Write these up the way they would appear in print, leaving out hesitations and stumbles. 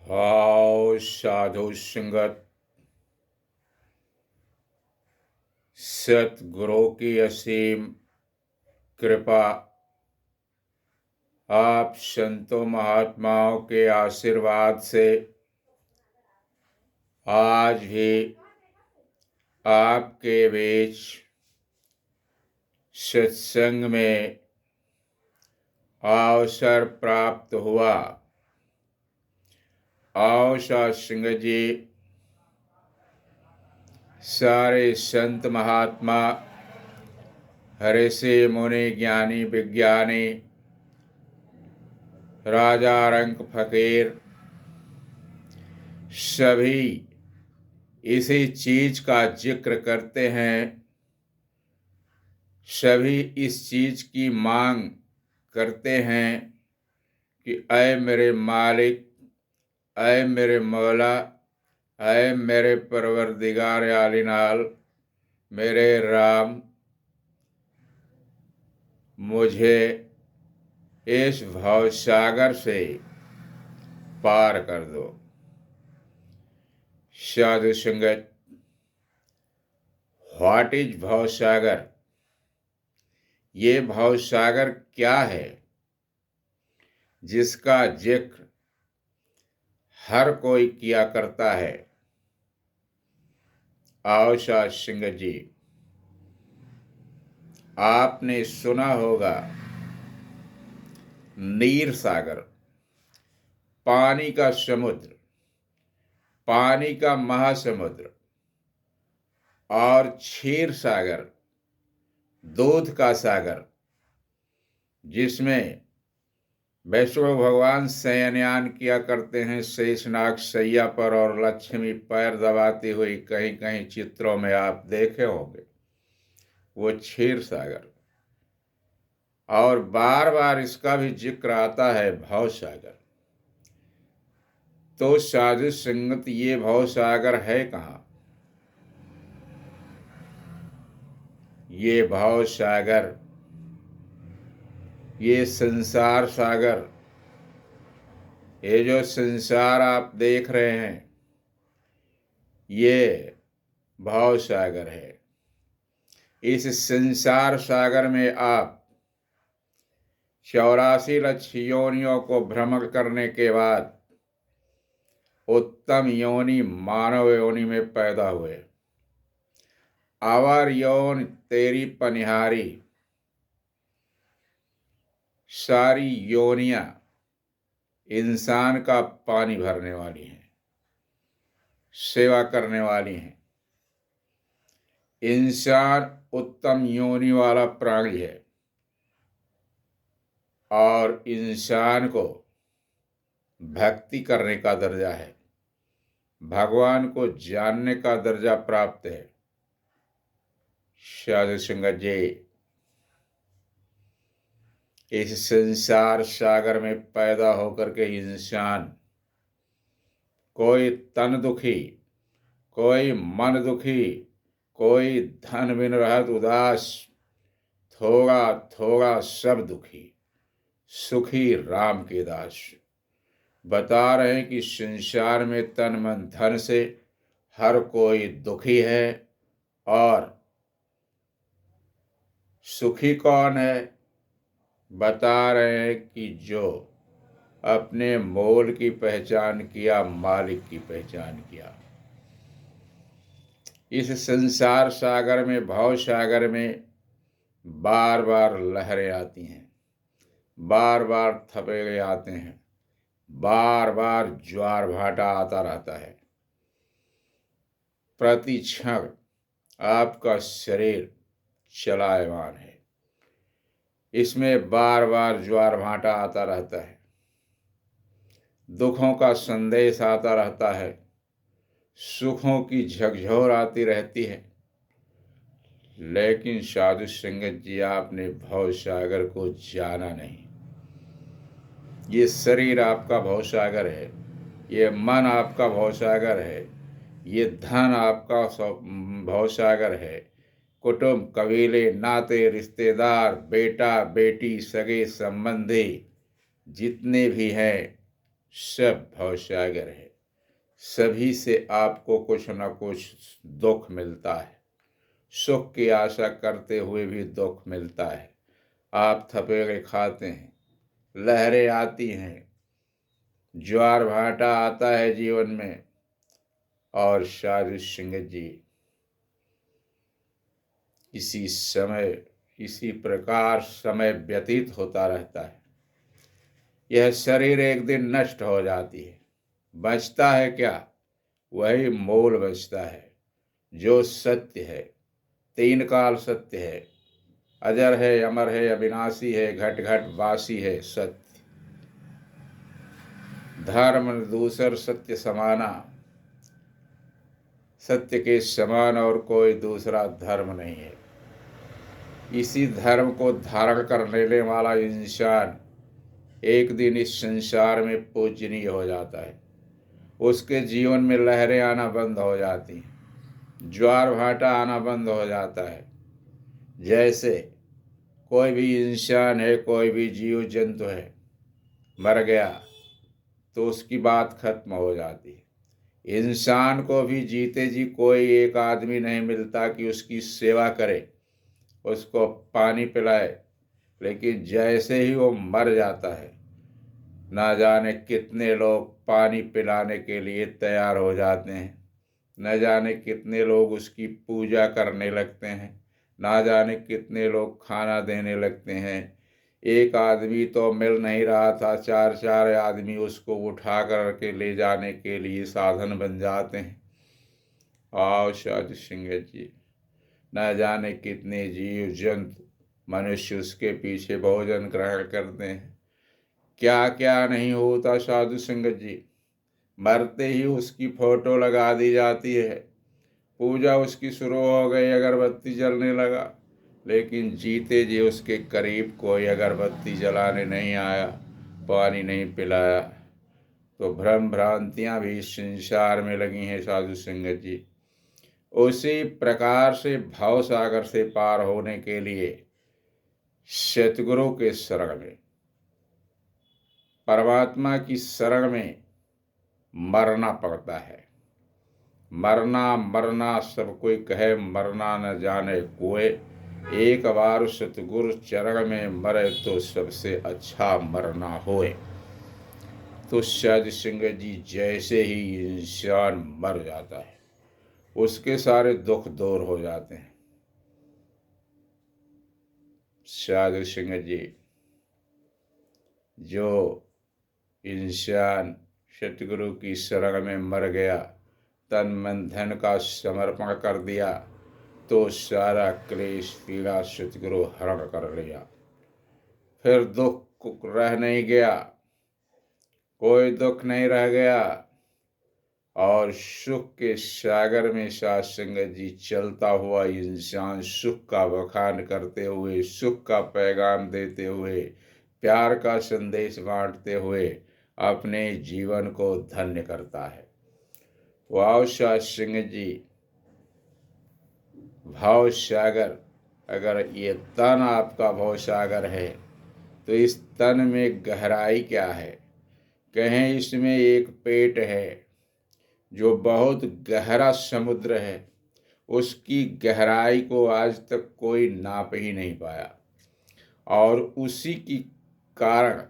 How साधु संगत सतगुरु की असीम कृपा, आप संतों महात्माओं के आशीर्वाद से आज भी आपके बीच सत्संग में अवसर प्राप्त हुआ। आओ सत्संग जी, सारे संत महात्मा, ऋषि मुनि, ज्ञानी विज्ञानी, राजा रंक फकीर, सभी इसी चीज का जिक्र करते हैं। सभी इस चीज की मांग करते हैं कि ऐ मेरे मालिक, ऐ मेरे मौला, ऐ मेरे परवरदिगार आलिनाल, मेरे राम, मुझे इस भवसागर से पार कर दो। साधु संगत, व्हाट इज भवसागर? ये भवसागर क्या है जिसका जिक्र हर कोई किया करता है? आओ सत्संग जी, आपने सुना होगा नीर सागर, पानी का समुद्र, पानी का महासमुद्र, और क्षीर सागर, दूध का सागर, जिसमें वैष्णव भगवान शयनयान किया करते हैं शेषनाग सैया पर, और लक्ष्मी पैर दबाती हुई कहीं कहीं चित्रों में आप देखे होंगे, वो क्षीर सागर। और बार बार इसका भी जिक्र आता है भव सागर। तो साधु संगत, ये भव सागर है कहाँ? ये भव सागर, ये संसार सागर, ये जो संसार आप देख रहे हैं, ये भव सागर है। इस संसार सागर में आप 84 लक्ष योनियों को भ्रमण करने के बाद उत्तम योनि मानव योनि में पैदा हुए। आवर यौन तेरी पनिहारी, सारी योनियां इंसान का पानी भरने वाली हैं, सेवा करने वाली हैं। इंसान उत्तम योनि वाला प्राणी है और इंसान को भक्ति करने का दर्जा है, भगवान को जानने का दर्जा प्राप्त है। साधु संगत जी, इस संसार सागर में पैदा होकर के इंसान कोई तन दुखी, कोई मन दुखी, कोई धन बिन रहत उदास, थोड़ा थोड़ा सब दुखी, सुखी राम के दास। बता रहे हैं कि संसार में तन मन धन से हर कोई दुखी है, और सुखी कौन है? बता रहे हैं कि जो अपने मोल की पहचान किया, मालिक की पहचान किया। इस संसार सागर में, भव सागर में बार बार लहरें आती हैं, बार बार थपेड़े आते हैं, बार बार ज्वार भाटा आता रहता है। प्रति क्षण आपका शरीर चलायमान है, इसमें बार बार ज्वार भाटा आता रहता है, दुखों का संदेश आता रहता है, सुखों की झकझोर आती रहती है। लेकिन साधु संगत जी, आपने भव सागर को जाना नहीं। ये शरीर आपका भव सागर है, ये मन आपका भव सागर है, ये धन आपका भव सागर है, कुटुंब, कबीले, नाते, रिश्तेदार, बेटा बेटी, सगे संबंधी जितने भी हैं, सब भवसागर है। सभी से आपको कुछ न कुछ दुख मिलता है। सुख की आशा करते हुए भी दुख मिलता है। आप थपेड़े खाते हैं, लहरें आती हैं, ज्वार भाटा आता है जीवन में। और साधु संगत जी, इसी प्रकार समय व्यतीत होता रहता है। यह शरीर एक दिन नष्ट हो जाती है। बचता है क्या? वही मूल बचता है, जो सत्य है। तीन काल सत्य है, अजर है, अमर है, अविनाशी है, घट घट वासी है सत्य। धर्म दूसर सत्य समाना, सत्य के समान और कोई दूसरा धर्म नहीं है। इसी धर्म को धारण कर लेने वाला इंसान एक दिन इस संसार में पूजनीय हो जाता है। उसके जीवन में लहरें आना बंद हो जाती हैं, ज्वार भाटा आना बंद हो जाता है। जैसे कोई भी इंसान है, कोई भी जीव जंतु है, मर गया तो उसकी बात खत्म हो जाती है। इंसान को भी जीते जी कोई एक आदमी नहीं मिलता कि उसकी सेवा करे, उसको पानी पिलाए। लेकिन जैसे ही वो मर जाता है, ना जाने कितने लोग पानी पिलाने के लिए तैयार हो जाते हैं, न जाने कितने लोग उसकी पूजा करने लगते हैं, ना जाने कितने लोग खाना देने लगते हैं। एक आदमी तो मिल नहीं रहा था, चार चार आदमी उसको उठा कर के ले जाने के लिए साधन बन जाते हैं। आओ साधु संगत जी, न जाने कितने जीव जंतु मनुष्य उसके पीछे भोजन ग्रहण करते हैं। क्या क्या नहीं होता साधु संगत जी। मरते ही उसकी फोटो लगा दी जाती है, पूजा उसकी शुरू हो गई, अगरबत्ती जलने लगा। लेकिन जीते जी उसके करीब कोई अगरबत्ती जलाने नहीं आया, पानी नहीं पिलाया। तो भ्रम भ्रांतियाँ भी इस संसार में लगी हैं साधु संगत जी। उसी प्रकार से भव सागर से पार होने के लिए सतगुरु के शरण में, परमात्मा की शरण में मरना पड़ता है। मरना मरना सब कोई कहे, मरना न जाने कोई। एक बार सतगुरु चरण में मरे तो सबसे अच्छा मरना होए। तो साधु संगत जी, जैसे ही इंसान मर जाता है, उसके सारे दुख दूर हो जाते हैं। साधु संगत जी, जो इंसान सतगुरु की शरण में मर गया, तन मन धन का समर्पण कर दिया, तो सारा क्लेश पीड़ा सतगुरु हरण कर लिया। फिर दुख रह नहीं गया, कोई दुख नहीं रह गया। और सुख के सागर में साध संगत जी चलता हुआ इंसान सुख का बखान करते हुए, सुख का पैगाम देते हुए, प्यार का संदेश बांटते हुए अपने जीवन को धन्य करता है। वाह साध संगत जी, भाव सागर, अगर ये तन आपका भाव सागर है तो इस तन में गहराई क्या है? कहें इसमें एक पेट है जो बहुत गहरा समुद्र है, उसकी गहराई को आज तक कोई नाप ही नहीं पाया। और उसी की कारण,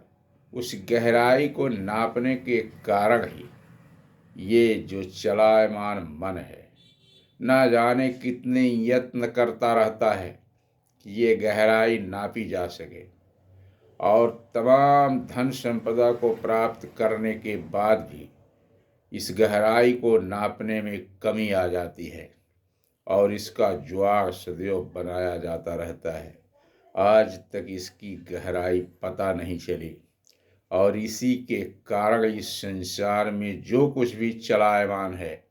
उस गहराई को नापने के कारण ही ये जो चलायमान मन है, ना जाने कितने यत्न करता रहता है कि ये गहराई नापी जा सके। और तमाम धन संपदा को प्राप्त करने के बाद भी इस गहराई को नापने में कमी आ जाती है और इसका ज्वार सदैव बनाया जाता रहता है। आज तक इसकी गहराई पता नहीं चली। और इसी के कारण इस संसार में जो कुछ भी चलायमान है,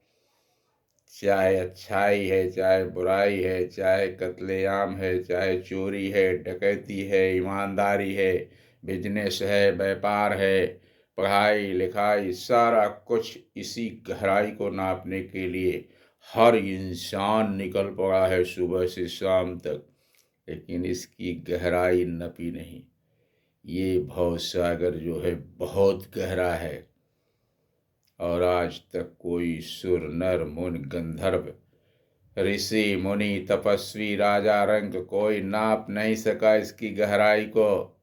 चाहे अच्छाई है, चाहे बुराई है, चाहे कत्लेआम है, चाहे चोरी है, डकैती है, ईमानदारी है, बिजनेस है, व्यापार है, पढ़ाई लिखाई, सारा कुछ इसी गहराई को नापने के लिए हर इंसान निकल पड़ा है सुबह से शाम तक। लेकिन इसकी गहराई नपी नहीं। ये भवसागर जो है बहुत गहरा है। और आज तक कोई सुर नर मुनि गंधर्व ऋषि मुनि तपस्वी राजा रंग कोई नाप नहीं सका इसकी गहराई को।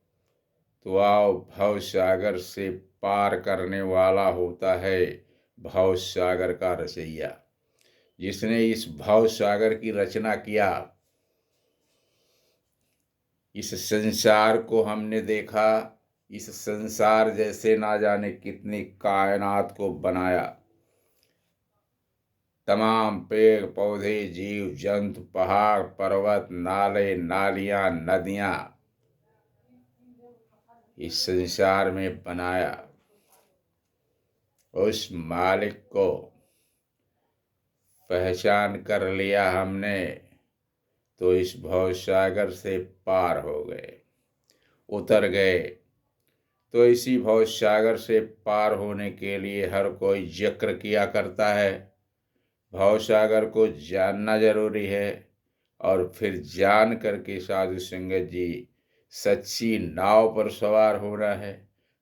तो आओ, भव सागर से पार करने वाला होता है भव सागर का रचैया। जिसने इस भव सागर की रचना किया, इस संसार को हमने देखा, इस संसार जैसे ना जाने कितनी कायनात को बनाया। तमाम पेड़ पौधे जीव जंतु पहाड़ पर्वत नाले नालियां नदियां इस संसार में बनाया। उस मालिक को पहचान कर लिया हमने तो इस भवसागर से पार हो गए, उतर गए। तो इसी भवसागर से पार होने के लिए हर कोई जिक्र किया करता है। भवसागर को जानना जरूरी है और फिर जान करके साधु संगत जी सच्ची नाव पर सवार होना है।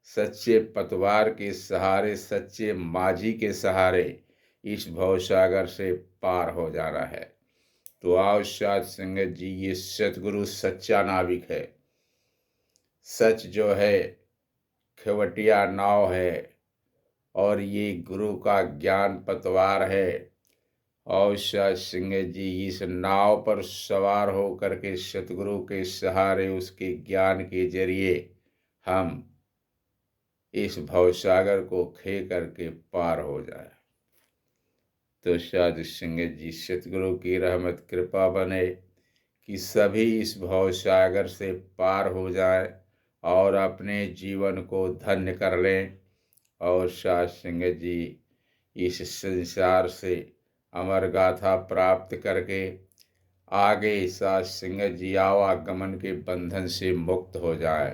सच्चे पतवार के सहारे, सच्चे माझी के सहारे इस भवसागर से पार हो जाना है। तो आओ साध संगत जी, ये सतगुरु सच्चा नाविक है। सच जो है खेवटिया नाव है और ये गुरु का ज्ञान पतवार है। और साध संगत जी, इस नाव पर सवार हो करके सतगुरु के सहारे उसके ज्ञान के जरिए हम इस भवसागर को खे करके पार हो जाए। तो साधु संगत जी, सतगुरु की रहमत कृपा बने कि सभी इस भवसागर से पार हो जाए और अपने जीवन को धन्य कर लें। और साधु संगत जी, इस संसार से अमर गाथा प्राप्त करके आगे साध संगत जी आवागमन के बंधन से मुक्त हो जाए।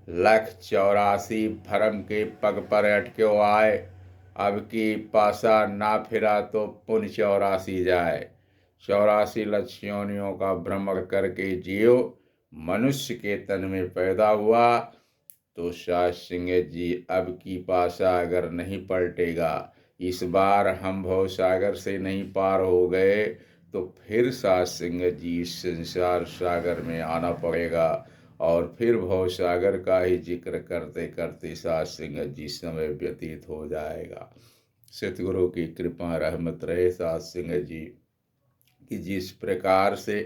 184 भरम के पग पर अटक्यो आए, अब की पासा ना फिरा तो पुन 84 जाए। 84 लक्ष्योनियों का भ्रमण करके जियो, मनुष्य के तन में पैदा हुआ। तो साध संगत जी, अब की पासा अगर नहीं पलटेगा, इस बार हम भवसागर से नहीं पार हो गए तो फिर साध संगत जी इस संसार सागर में आना पड़ेगा और फिर भवसागर का ही जिक्र करते करते साध संगत जी समय व्यतीत हो जाएगा। सतगुरु की कृपा रहमत रहे साध संगत जी कि जिस प्रकार से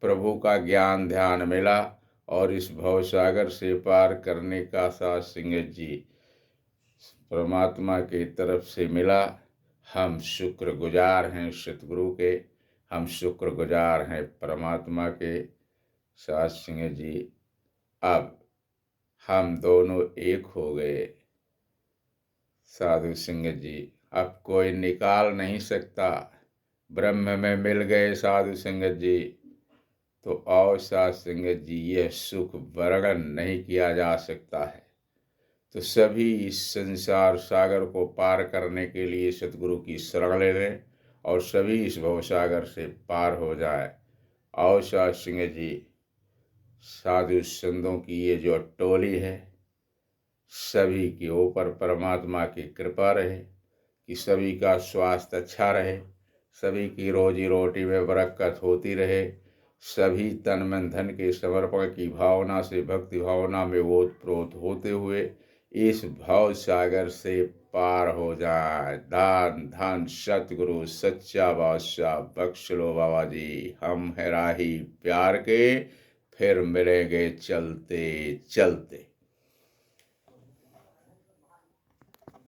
प्रभु का ज्ञान ध्यान मिला और इस भवसागर से पार करने का साध संगत जी परमात्मा की तरफ से मिला। हम शुक्रगुजार हैं सतगुरु के, हम शुक्रगुजार हैं परमात्मा के। साध संगत जी, अब हम दोनों एक हो गए। साधु संगत जी, अब कोई निकाल नहीं सकता। ब्रह्म में मिल गए साधु संगत जी। तो और साध संगत जी, यह सुख वर्णन नहीं किया जा सकता है। तो सभी इस संसार सागर को पार करने के लिए सतगुरु की शरण ले लें और सभी इस भवसागर से पार हो जाए। और साध संगत जी, साधु संतों की ये जो टोली है, सभी के ऊपर परमात्मा की कृपा रहे कि सभी का स्वास्थ्य अच्छा रहे, सभी की रोजी रोटी में बरकत होती रहे, सभी तन मन धन के समर्पण की भावना से भक्ति भावना में ओतप्रोत होते हुए इस भव सागर से पार हो जाए। दान धन सतगुरु सच्चा बादशाह बख्श लो बाबा जी, हम है राही प्यार के, फिर मिलेंगे चलते चलते।